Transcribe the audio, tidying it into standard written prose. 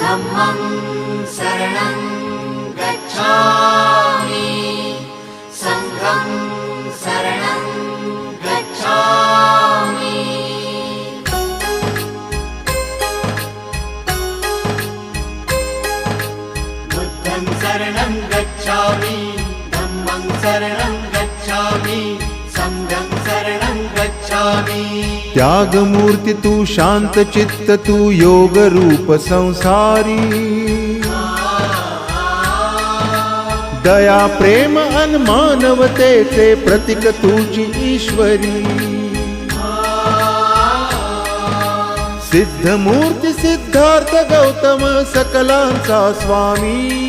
धम्मं शरणं गच्छामि संघं शरणं गच्छामि। बुद्धं शरणं गच्छामि धम्मं शरणं गच्छामि संघं शरणं गच्छामि। त्याग मूर्ति तू शांत चित्त तू योग रूप संसारी दया प्रेम अन मानवतेचे प्रतीक तुझी ईश्वरी। सिद्ध मूर्ति सिद्धार्थ गौतम सकलांचा स्वामी